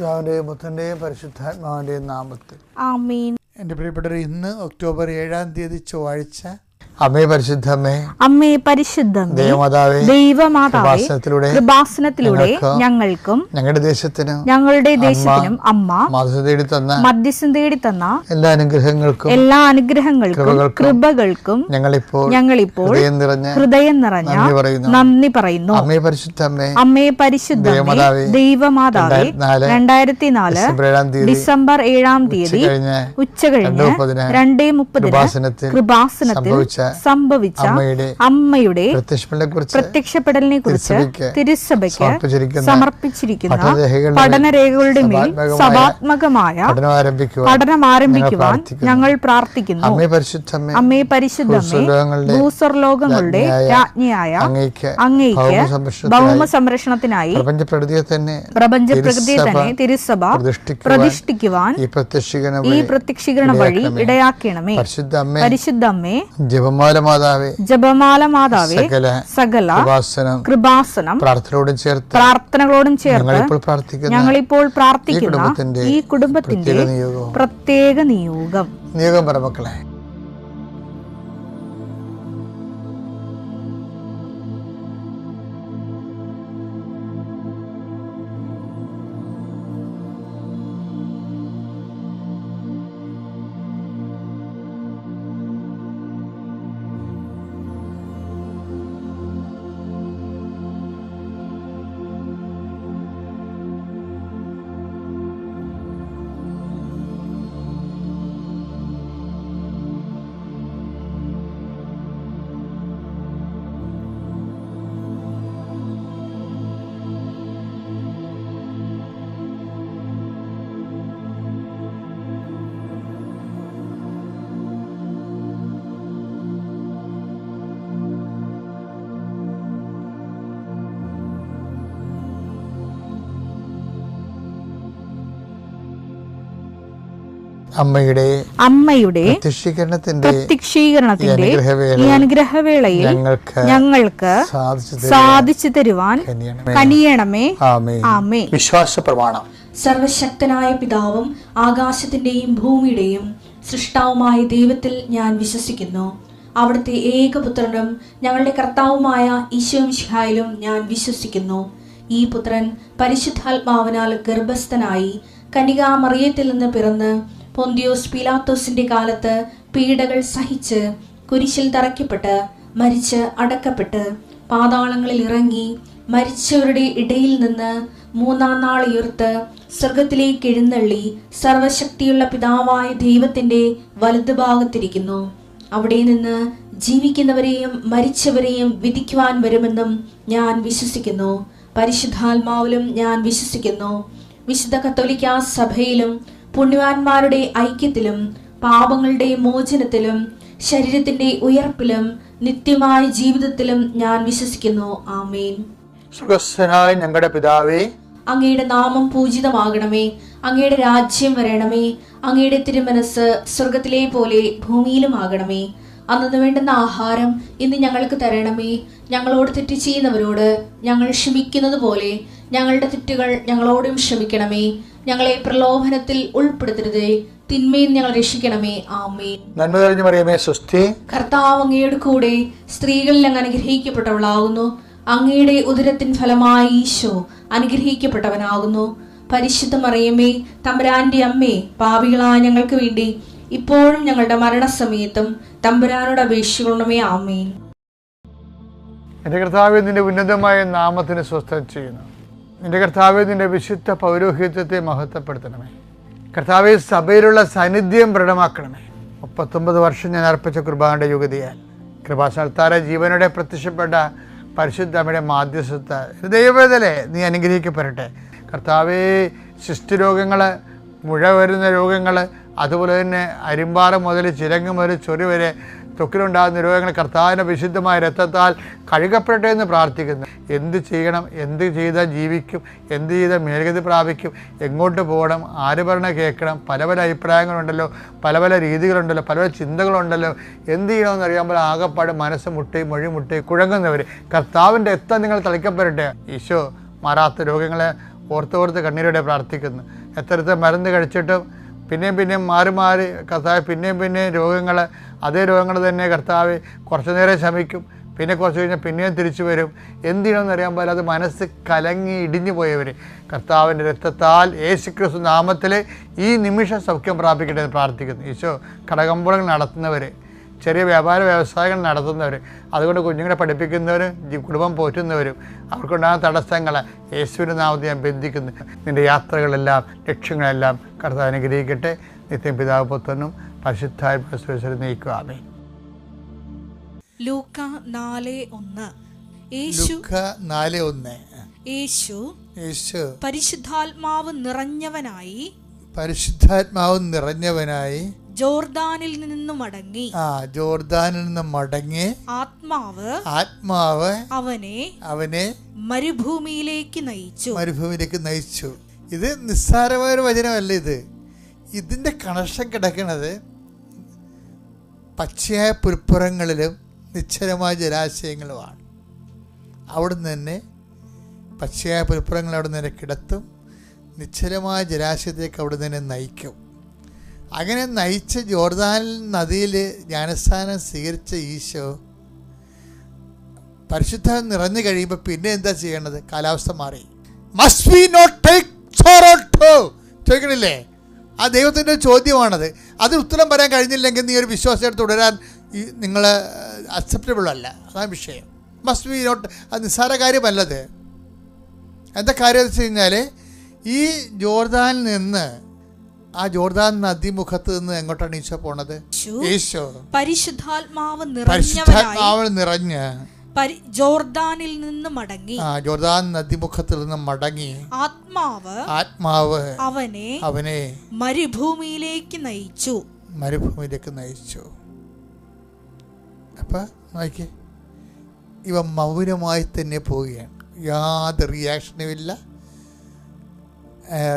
പിതാവിൻ്റെയും പുത്രൻ്റെയും പരിശുദ്ധാത്മാവിൻ്റെയും നാമത്തിൽ ആമേൻ. എൻ്റെ പ്രിയപ്പെട്ടവർ, ഇന്ന് ഒക്ടോബർ 7 ചൊവ്വാഴ്ച. അമ്മേ പരിശുദ്ധമ്മേ, അമ്മേ പരിശുദ്ധമേ, ദൈവമാതാവേ, കൃപാസനത്തിലൂടെ ഞങ്ങൾക്കും ഞങ്ങളുടെ ദേശത്തിനും അമ്മ മധ്യസ്ഥം തേടി തന്ന എല്ലാ അനുഗ്രഹങ്ങൾക്കും കൃപകൾക്കും ഞങ്ങളിപ്പോൾ ഹൃദയം നിറഞ്ഞ നന്ദി പറയുന്നു. അമ്മേ പരിശുദ്ധമേ, ദൈവമാതാവേ, 2004 ഡിസംബർ 7 ഉച്ചകഴിഞ്ഞ് 2:30 കൃപാസനത്തിൽ സംഭവിച്ച അമ്മയുടെ പ്രത്യക്ഷപ്പെടലിനെ കുറിച്ച് തിരുസഭയ്ക്ക് സമർപ്പിച്ചിരിക്കുന്ന പഠനരേഖകളുടെ മേൽ സഭാത്മകമായ പഠനം ആരംഭിക്കുവാൻ ഞങ്ങൾ പ്രാർത്ഥിക്കുന്നു. അമ്മേ പരിശുദ്ധമേ, ഭൂസ്വർലോകങ്ങളുടെ രാജ്ഞിയായ അങ്ങേയ്ക്ക് ഭൗമ സംരക്ഷണത്തിനായി പ്രപഞ്ചപ്രകൃതിയെ തന്നെ തിരുസഭ പ്രതിഷ്ഠിക്കുവാൻ ഈ പ്രത്യക്ഷീകരണ വഴി ഇടയാക്കണമേ. പരിശുദ്ധമ്മേ, ജപമാല മാതാവേ, സകല കൃപാസനം പ്രാർത്ഥനകളോടും ചേർത്ത് ഞങ്ങളിപ്പോൾ പ്രാർത്ഥിക്കുന്ന ഈ കുടുംബത്തിന്റെ പ്രത്യേക നിയോഗം പറമക്കളെ. അമ്മയുടെ പ്രത്യക്ഷീകരണത്തിന്റെ ഈ അനുഗ്രഹവേളയിൽ ഞങ്ങൾക്ക് സാധിച്ചു തരുവാൻ കനിയണമേ. ആമേൻ. വിശ്വാസ പ്രമാണം. സർവശക്തനായ പിതാവും ആകാശത്തിന്റെയും ഭൂമിയുടെയും സൃഷ്ടാവുമായ ദൈവത്തിൽ ഞാൻ വിശ്വസിക്കുന്നു. അവിടുത്തെ ഏകപുത്രനും ഞങ്ങളുടെ കർത്താവുമായ ഈശോമിശിഹായിലും ഞാൻ വിശ്വസിക്കുന്നു. ഈ പുത്രൻ പരിശുദ്ധാത്മാവിനാൽ ഗർഭസ്ഥനായി കന്യകാമറിയത്തിൽ നിന്ന് പിറന്ന് പൊന്തിയോസ് പീലാത്തോസിന്റെ കാലത്ത് പീഡകൾ സഹിച്ച് കുരിശിൽ തറയ്ക്കപ്പെട്ട് മരിച്ച് അടക്കപ്പെട്ട് പാതാളങ്ങളിൽ ഇറങ്ങി മരിച്ചവരുടെ ഇടയിൽ നിന്ന് 3-ാം നാൾ ഉയർത്ത് സ്വർഗത്തിലേക്ക് എഴുന്നള്ളി സർവശക്തിയുള്ള പിതാവായ ദൈവത്തിന്റെ വലതുഭാഗത്തിരിക്കുന്നു. അവിടെ നിന്ന് ജീവിക്കുന്നവരെയും മരിച്ചവരെയും വിധിക്കുവാൻ വരുമെന്നും ഞാൻ വിശ്വസിക്കുന്നു. പരിശുദ്ധാത്മാവിലും ഞാൻ വിശ്വസിക്കുന്നു. വിശുദ്ധ കത്തോലിക്കാ സഭയിലും പുണ്യവാന്മാരുടെ ഐക്യത്തിലും പാപങ്ങളുടെ മോചനത്തിലും ശരീരത്തിന്റെ ഉയർപ്പിലും നിത്യമായ ജീവിതത്തിലും ഞാൻ വിശ്വസിക്കുന്നു. ആമേൻ. സ്വർഗ്ഗസ്ഥനായ ഞങ്ങളുടെ പിതാവേ, അങ്ങയുടെ നാമം പൂജിതമാകണമേ. അങ്ങയുടെ രാജ്യം വരണമേ. അങ്ങയുടെ തിരുമനസ് സ്വർഗത്തിലെ പോലെ ഭൂമിയിലും ആകണമേ. അന്നു വേണ്ടുന്ന ആഹാരം ഇന്ന് ഞങ്ങൾക്ക് തരണമേ. ഞങ്ങളോട് തെറ്റ് ചെയ്യുന്നവരോട് ഞങ്ങൾ ക്ഷമിക്കുന്നത് പോലെ ഞങ്ങളുടെ തെറ്റുകൾ ഞങ്ങളോടും ക്ഷമിക്കണമേ. ഞങ്ങളെ പ്രലോഭനത്തിൽ ഉൾപ്പെടുത്തരുതേ, തിന്മയിൽ ഞങ്ങൾ രക്ഷിക്കണമേ. ആമേൻ. നന്മ നിറഞ്ഞ മറിയമേ, സ്വസ്തി. കർത്താവ് അങ്ങയുടെ കൂടെ സ്ത്രീകളിൽ അങ്ങ് അനുഗ്രഹിക്കപ്പെട്ടവളാകുന്നു. അങ്ങയുടെ ഉദരത്തിൻ ഫലമായി ഈശോ അനുഗ്രഹിക്കപ്പെട്ടവനാകുന്നു. പരിശുദ്ധ മറിയമേ, തമ്പുരാന്റെ അമ്മേ, പാപികളായ ഞങ്ങൾക്ക് വേണ്ടി ഇപ്പോഴും ഞങ്ങളുടെ മരണസമയത്തും തമ്പുരാനോട് അപേക്ഷിക്കണമേ. ആമേൻ. എൻ്റെ കർത്താവേ, നിന്റെ ഉന്നതമായ നാമത്തിന് സ്വസ്ഥം ചെയ്യുന്നു. നിന്റെ കർത്താവേ, നിന്റെ വിശുദ്ധ പൗരോഹിത്യത്തെ മഹത്വപ്പെടുത്തണമേ. കർത്താവേ, സഭയിലുള്ള സാന്നിധ്യം ദൃഢമാക്കണമേ. 39 വർഷം ഞാൻ അർപ്പിച്ച കുർബാനയുടെ യുഗതിയാൽ കൃപാസനത്താര ജീവനോടെ പ്രത്യക്ഷപ്പെട്ട പരിശുദ്ധമ്മയുടെ മാധ്യസ്ഥത ദൈവവേദലേ നീ അനുഗ്രഹിക്കപ്പെടട്ടെ. കർത്താവേ, ശിഷ്ടരോഗങ്ങൾ, മുഴ വരുന്ന രോഗങ്ങൾ, അതുപോലെ തന്നെ അരിമ്പാറ മുതൽ ചിരങ്ങ് മുതൽ ചൊറി വരെ ത്വക്കിലുണ്ടാകുന്ന രോഗങ്ങൾ കർത്താവിൻ്റെ വിശുദ്ധമായ രക്തത്താൽ കഴുകപ്പെടട്ടെ എന്ന് പ്രാർത്ഥിക്കുന്നു. എന്ത് ചെയ്യണം, എന്ത് ചെയ്താൽ ജീവിക്കും, എന്ത് ചെയ്താൽ മേൽഗതി പ്രാപിക്കും, എങ്ങോട്ട് പോകണം, ആര് പറഞ്ഞ കേൾക്കണം, പല പല അഭിപ്രായങ്ങളുണ്ടല്ലോ, പല പല രീതികളുണ്ടല്ലോ, പല പല ചിന്തകളുണ്ടല്ലോ. എന്ത് ചെയ്യണമെന്ന് അറിയാമ്പോൾ ആകെപ്പാട് മനസ്സ് മുട്ടി മൊഴി മുട്ടി കുഴങ്ങുന്നവർ കർത്താവിൻ്റെ രക്തം നിങ്ങൾ തളിക്കപ്പെടട്ടെ. ഈശോ മാറാത്ത രോഗങ്ങളെ ഓർത്ത് കണ്ണീരോടെ പ്രാർത്ഥിക്കുന്നു. എത്രത്തെ മരുന്ന് കഴിച്ചിട്ടും പിന്നെയും മാറി കർത്താവ് പിന്നെയും രോഗങ്ങൾ, അതേ രോഗങ്ങൾ തന്നെ കർത്താവ് കുറച്ചു നേരം ശമിക്കും, പിന്നെ കുറച്ച് കഴിഞ്ഞാൽ പിന്നെയും തിരിച്ചു വരും. എന്തിനാണെന്ന് അറിയാൻ പോലെ അത് മനസ്സ് കലങ്ങി ഇടിഞ്ഞു പോയവർ കർത്താവിൻ്റെ രക്തത്താൽ യേശുക്രിസ്തു നാമത്തിൽ ഈ നിമിഷം സൗഖ്യം പ്രാപിക്കട്ടെ എന്ന് പ്രാർത്ഥിക്കുന്നു. ഈശോ കടകമ്പോളങ്ങൾ നടത്തുന്നവർ, ചെറിയ വ്യവസായങ്ങൾ നടത്തുന്നവർ, അതുകൊണ്ട് കുഞ്ഞുങ്ങളെ പഠിപ്പിക്കുന്നവരും കുടുംബം പോറ്റുന്നവരും അവർക്കുണ്ടാകുന്ന തടസ്സങ്ങളെ യേശുവിൻ്റെ നാമത്തിൽ ഞാൻ ബന്ധിക്കുന്നു. നിൻ്റെ യാത്രകളെല്ലാം ലക്ഷ്യങ്ങളെല്ലാം കർത്താവ് അനുഗ്രഹിക്കട്ടെ. നിത്യം പിതാവ് പുത്രനും പരിശുദ്ധാത്മാവിലും നയിക്കുക. ആമേൻ. ലൂക്ക 4:1. യേശു പരിശുദ്ധാത്മാവ് നിറഞ്ഞവനായി ജോർദാനിൽ നിന്ന് മടങ്ങി ആത്മാവ് അവനെ മരുഭൂമിയിലേക്ക് നയിച്ചു. ഇത് നിസ്സാരമായ ഒരു വചനമല്ല. ഇതിന്റെ കണക്ഷൻ കിടക്കുന്നത് പച്ചയായ പുൽപ്പുറങ്ങളിലും നിശ്ചലമായ ജലാശയങ്ങളുമാണ്. അവിടുന്ന് തന്നെ പച്ചയായ പുൽപ്പുറങ്ങൾ അവിടെ നിന്ന് കിടത്തും, നിശ്ചലമായ ജലാശയത്തേക്ക് അവിടെ തന്നെ നയിക്കും. അങ്ങനെ നയിച്ച് ജോർദാൻ നദിയിൽ ജ്ഞാനസ്നാനം സ്വീകരിച്ച ഈശോ പരിശുദ്ധം നിറഞ്ഞു കഴിയുമ്പോൾ പിന്നെ എന്താ ചെയ്യേണ്ടത്? കാലാവസ്ഥ മാറി. Must we not take sorrow to ചോദിക്കണില്ലേ? ആ ദൈവത്തിൻ്റെ ചോദ്യമാണത്. അതിന് ഉത്തരം പറയാൻ കഴിഞ്ഞില്ലെങ്കിൽ നീ ഒരു വിശ്വാസത്തെ തുടരാൻ നിങ്ങൾ അക്സെപ്റ്റബിൾ അല്ല. അതാണ് വിഷയം. മസ്റ്റ് വി നോട്ട്, അത് നിസ്സാര കാര്യമല്ലത്. എന്താ കാര്യം എന്ന് വെച്ച് കഴിഞ്ഞാൽ ഈ ജോർദാനിൽ നിന്ന്, ആ ജോർദാൻ നദിമുഖത്ത് നിന്ന് എങ്ങോട്ടാണ് ഈശോ പോണത്? ഈശോ പരിശുദ്ധാത്മാവ് നിറഞ്ഞ് ജോർദാനിൽ നിന്ന് മടങ്ങി, ജോർദാൻ നദിമുഖത്തിൽ നിന്ന് മടങ്ങി ആത്മാവ് അവനെ മരുഭൂമിയിലേക്ക് നയിച്ചു. അപ്പൊ നോക്കിയേ, ഇവ മൗനമായി തന്നെ പോവുകയാണ്. യാതൊരു റിയാക്ഷനും ഇല്ല,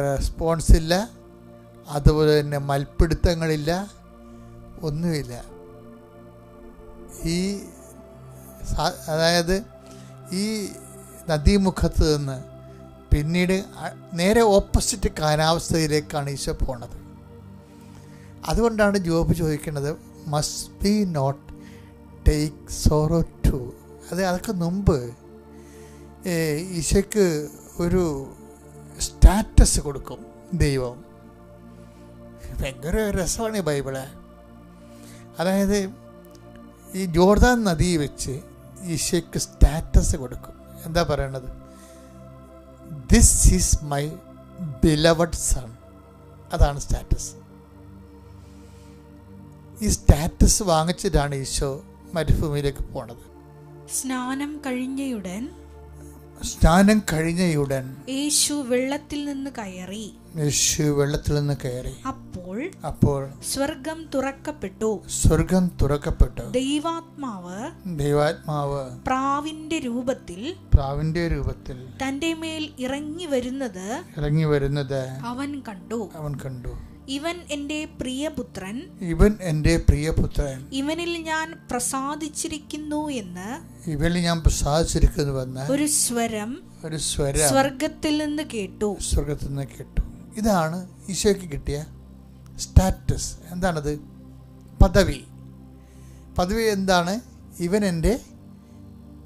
റെസ്പോൺസില്ല, അതുപോലെ തന്നെ മൽപ്പിടുത്തങ്ങളില്ല, ഒന്നുമില്ല. അതായത് ഈ നദീമുഖത്ത് നിന്ന് പിന്നീട് നേരെ ഓപ്പോസിറ്റ് കാലാവസ്ഥയിലേക്കാണ് ഈശോ പോണത്. അതുകൊണ്ടാണ് ജോബ് ചോദിക്കുന്നത്, must be not take sorrow too. അതൊക്കെ മുമ്പ് ഈശോയ്ക്ക് ഒരു സ്റ്റാറ്റസ് കൊടുക്കും ദൈവം. ഭയങ്കര രസമാണ് ഈ ബൈബിള്. അതായത് ഈ ജോർദാൻ നദി വെച്ച് ഈശോയ്ക്ക് സ്റ്റാറ്റസ് കൊടുക്കും. എന്താ പറയണത്? This is my beloved sun. അതാണ് സ്റ്റാറ്റസ്. ഈ സ്റ്റാറ്റസ് വാങ്ങിച്ചിട്ടാണ് ഈശോ മരുഭൂമിയിലേക്ക് പോണത്. സ്നാനം കഴിഞ്ഞയുടൻ യേശു വെള്ളത്തിൽ നിന്ന് കയറി. അപ്പോൾ സ്വർഗം തുറക്കപ്പെട്ടു. ദൈവാത്മാവ് പ്രാവിന്റെ രൂപത്തിൽ തന്റെ മേൽ ഇറങ്ങി വരുന്നത് അവൻ കണ്ടു. ഇവൻ എന്റെ പ്രിയപുത്രൻ, ഇവനിൽ ഞാൻ പ്രസാദിച്ചിരിക്കുന്നു എന്ന് ഒരു സ്വരം സ്വർഗത്തിൽ നിന്ന് കേട്ടു. ഇതാണ് ഈശോയ്ക്ക് കിട്ടിയ സ്റ്റാറ്റസ്. എന്താണത്? പദവി എന്താണ്? ഇവൻ എൻ്റെ,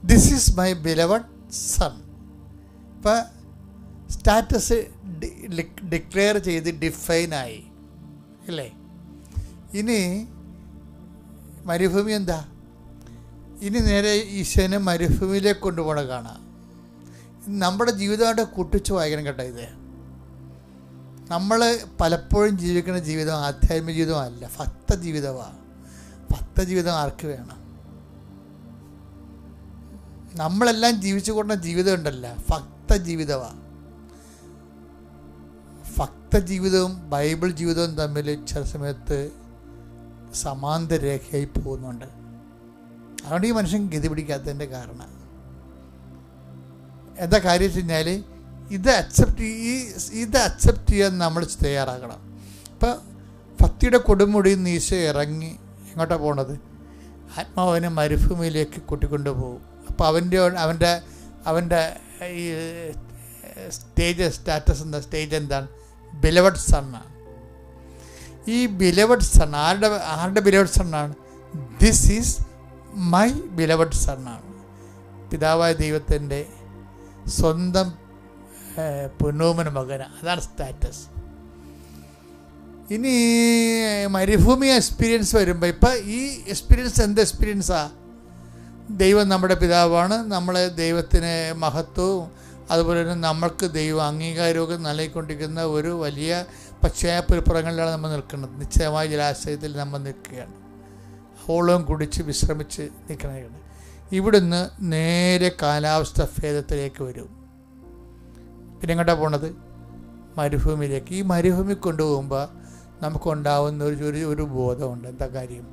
this is my beloved sun. ഇപ്പം സ്റ്റാറ്റസ് ഡിക്ലെയർ ചെയ്ത് ഡിഫൈനായി അല്ലേ? ഇനി മരുഭൂമി എന്താ? ഇനി നേരെ ഈശോനെ മരുഭൂമിയിലേക്ക് കൊണ്ടുപോകണ കാണാം. നമ്മുടെ ജീവിതമായിട്ട് കൂട്ടിച്ചു വായിക്കണം കേട്ടോ. ഇത് നമ്മൾ പലപ്പോഴും ജീവിക്കുന്ന ജീവിതം ആധ്യാത്മിക ജീവിതമല്ല, ഭക്ത ജീവിതമാണ്. ഭക്ത ജീവിതം ആർക്ക് വേണം? നമ്മളെല്ലാം ജീവിച്ചു കൊണ്ട ജീവിതം ഉണ്ടല്ല, ഭക്ത ജീവിതമാണ്. ഭക്ത ജീവിതവും ബൈബിൾ ജീവിതവും തമ്മിൽ ചില സമയത്ത് സമാന്തര രേഖയായി പോകുന്നുണ്ട്. അതുകൊണ്ട് ഈ മനുഷ്യൻ ഗതി പിടിക്കാത്തതിൻ്റെ കാരണം എന്താ കാര്യം വെച്ച് കഴിഞ്ഞാൽ ഇത് അക്സെപ്റ്റ് ചെയ്യാൻ നമ്മൾ തയ്യാറാകണം. ഇപ്പം ഭക്തിയുടെ കൊടുമുടിയിൽ നിന്ന് ഈശോ ഇറങ്ങി എങ്ങോട്ടാണ് പോണത്? ആത്മാവിനെ മരുഭൂമിയിലേക്ക് കൂട്ടിക്കൊണ്ടു പോകും. അപ്പോൾ അവൻ്റെ ഈ സ്റ്റാറ്റസ് എന്താ? സ്റ്റേജ് എന്താണ്? ബിലവഡ് സണ്ണാണ്. ഈ ബിലവഡ് സൺ ആരുടെ ബിലവഡ് സണ്ണാണ്? ദിസ് ഈസ് മൈ ബിലവഡ് സണ്ണാണ്. പിതാവായ ദൈവത്തിൻ്റെ സ്വന്തം പൊന്നോമന മകന. അതാണ് സ്റ്റാറ്റസ്. ഇനി മരുഭൂമി എക്സ്പീരിയൻസ് വരുമ്പോൾ ഇപ്പം ഈ എക്സ്പീരിയൻസ് എന്ത് എക്സ്പീരിയൻസാണ്? ദൈവം നമ്മുടെ പിതാവാണ്, നമ്മളെ ദൈവത്തിന് മഹത്വവും അതുപോലെ തന്നെ നമ്മൾക്ക് ദൈവം അംഗീകാരമൊക്കെ നൽകിക്കൊണ്ടിരിക്കുന്ന ഒരു വലിയ പശ്ചാത്തലപ്പുറങ്ങളിലാണ് നമ്മൾ നിൽക്കുന്നത്. നിശ്ചയമായ ജലാശയത്തിൽ നമ്മൾ നിൽക്കുകയാണ്. ഹോളം കുടിച്ച് വിശ്രമിച്ച് നിൽക്കുകയാണ്. ഇവിടുന്ന് നേരെ കാലാവസ്ഥ ഭേദത്തിലേക്ക് വരും. പിന്നെ എങ്ങോട്ടാണ് പോണത്? മരുഭൂമിയിലേക്ക്. ഈ മരുഭൂമി കൊണ്ടുപോകുമ്പോൾ നമുക്കുണ്ടാവുന്ന ഒരു ബോധമുണ്ട്. എന്താ കാര്യം?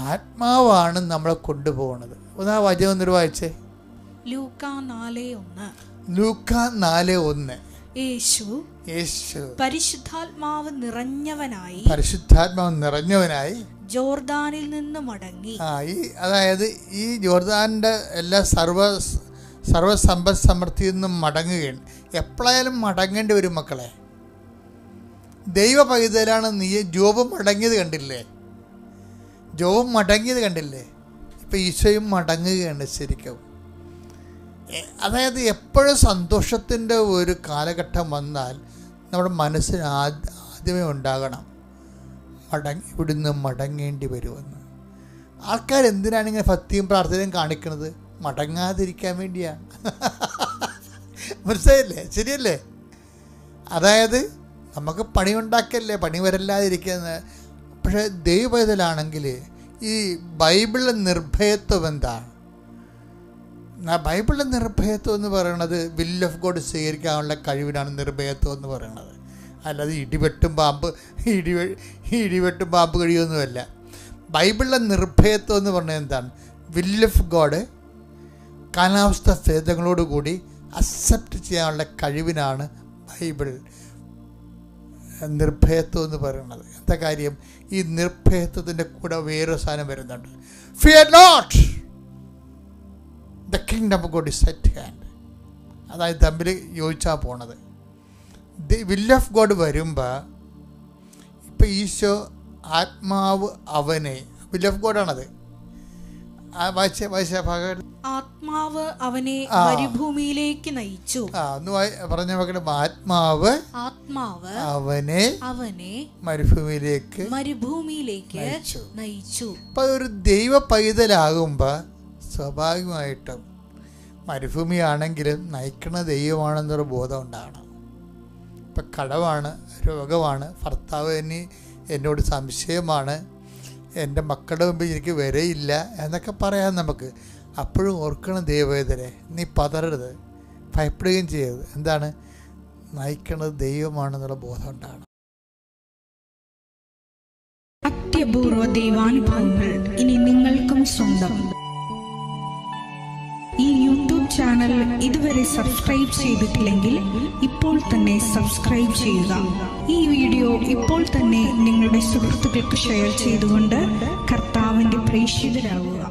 ആത്മാവാണ് നമ്മളെ കൊണ്ടുപോകുന്നത്. ഒന്നാ വചനം ഒന്നൊരു വായിച്ചേ. ലൂക്കാ 4:1. ലൂക്കാ 4:1. യേശു പരിശുദ്ധാത്മാവ് നിറഞ്ഞവനായി ജോർദാനിൽ നിന്ന് മടങ്ങി. അതായത് ഈ ജോർദാനിൻ്റെ എല്ലാ സർവസമ്പദ് സമൃദ്ധിയിൽ നിന്നും മടങ്ങുകയാണ്. എപ്പോഴായാലും മടങ്ങേണ്ടി വരും മക്കളെ. ദൈവ പൈതലാണ് നീ. ജോബ് മടങ്ങിയത് കണ്ടില്ലേ? ഇപ്പം ഈശോയും മടങ്ങുകയാണ് ശരിക്കും. അതായത് എപ്പോഴും സന്തോഷത്തിൻ്റെ ഒരു കാലഘട്ടം വന്നാൽ നമ്മുടെ മനസ്സിന് ആദ്യമേ ഉണ്ടാകണം ഇവിടുന്ന് മടങ്ങേണ്ടി വരുമെന്ന്. ആൾക്കാർ എന്തിനാണ് ഇങ്ങനെ ഭക്തിയും പ്രാർത്ഥനയും കാണിക്കുന്നത്? മടങ്ങാതിരിക്കാൻ വേണ്ടിയാണ്. മനസ്സിലായില്ലേ? ശരിയല്ലേ? അതായത് നമുക്ക് പണി ഉണ്ടാക്കല്ലേ, പണി വരല്ലാതിരിക്കുന്നത്. പക്ഷേ ദൈവപൈതലാണെങ്കിൽ ഈ ബൈബിളിലെ നിർഭയത്വം എന്താണ്? ബൈബിളിലെ നിർഭയത്വം എന്ന് പറയുന്നത് വിൽ ഓഫ് ഗോഡ് സ്വീകരിക്കാനുള്ള കഴിവിനാണ് നിർഭയത്വം എന്ന് പറയുന്നത്. അല്ലാതെ ഇടിവെട്ടും പാമ്പ് കഴിയുമൊന്നുമല്ല. ബൈബിളിലെ നിർഭയത്വം എന്ന് പറഞ്ഞാൽ എന്താണ്? വിൽ ഓഫ് ഗോഡ് കാലാവസ്ഥ ഭേദങ്ങളോടുകൂടി അക്സെപ്റ്റ് ചെയ്യാനുള്ള കഴിവിനാണ് ബൈബിൾ നിർഭയത്വം എന്ന് പറയുന്നത്. എന്താ കാര്യം? ഈ നിർഭയത്വത്തിൻ്റെ കൂടെ വേറൊരു സാധനം വരുന്നുണ്ട്. Fear not, the kingdom of God is at hand. അതായത് തമ്മിൽ യോജിച്ചാൽ പോണത്. വിൽ ഓഫ് ഗോഡ് വരുമ്പോൾ ഇപ്പം ഈശോ ആത്മാവ് അവനെ, വിൽ ഓഫ് ഗോഡാണത്. ആത്മാവ് അവനെ മരുഭൂമിയിലേക്ക് നയിച്ചു. ഒന്ന് പറഞ്ഞ മക്കളെ, ആത്മാവ് അവനെ മരുഭൂമിയിലേക്ക് നയിച്ചു. അപ്പൊ ഒരു ദൈവ പൈതലാകുമ്പോൾ സ്വാഭാവികമായിട്ടും മരുഭൂമിയാണെങ്കിലും നയിക്കണ ദൈവമാണെന്നൊരു ബോധം ഉണ്ടാകണം. ഇപ്പം കടമാണ്, രോഗമാണ്, ഭർത്താവ് എന്നോട് സംശയമാണ്, എൻ്റെ മക്കളുടെ മുമ്പിൽ എനിക്ക് വരയില്ല എന്നൊക്കെ പറയാം നമുക്ക്. അപ്പോഴും ഓർക്കണം ദൈവവേദനെ, നീ പതറരുത്, ഭയപ്പെടുകയും ചെയ്യരുത്. എന്താണ്? നയിക്കണത് ദൈവമാണെന്നുള്ള ബോധം ഉണ്ടാകണം. അത്യപൂർവ ദൈവാനുഭവങ്ങൾ ഇനി നിങ്ങൾക്കും സ്വന്തം. ഈ യൂട്യൂബ് ചാനൽ ഇതുവരെ സബ്സ്ക്രൈബ് ചെയ്തിട്ടില്ലെങ്കിൽ ഇപ്പോൾ തന്നെ സബ്സ്ക്രൈബ് ചെയ്യുക. ഈ വീഡിയോ ഇപ്പോൾ തന്നെ നിങ്ങളുടെ സുഹൃത്തുക്കൾക്ക് ഷെയർ ചെയ്തുകൊണ്ട് കർത്താവിൻ്റെ പ്രേക്ഷിതരാകുക.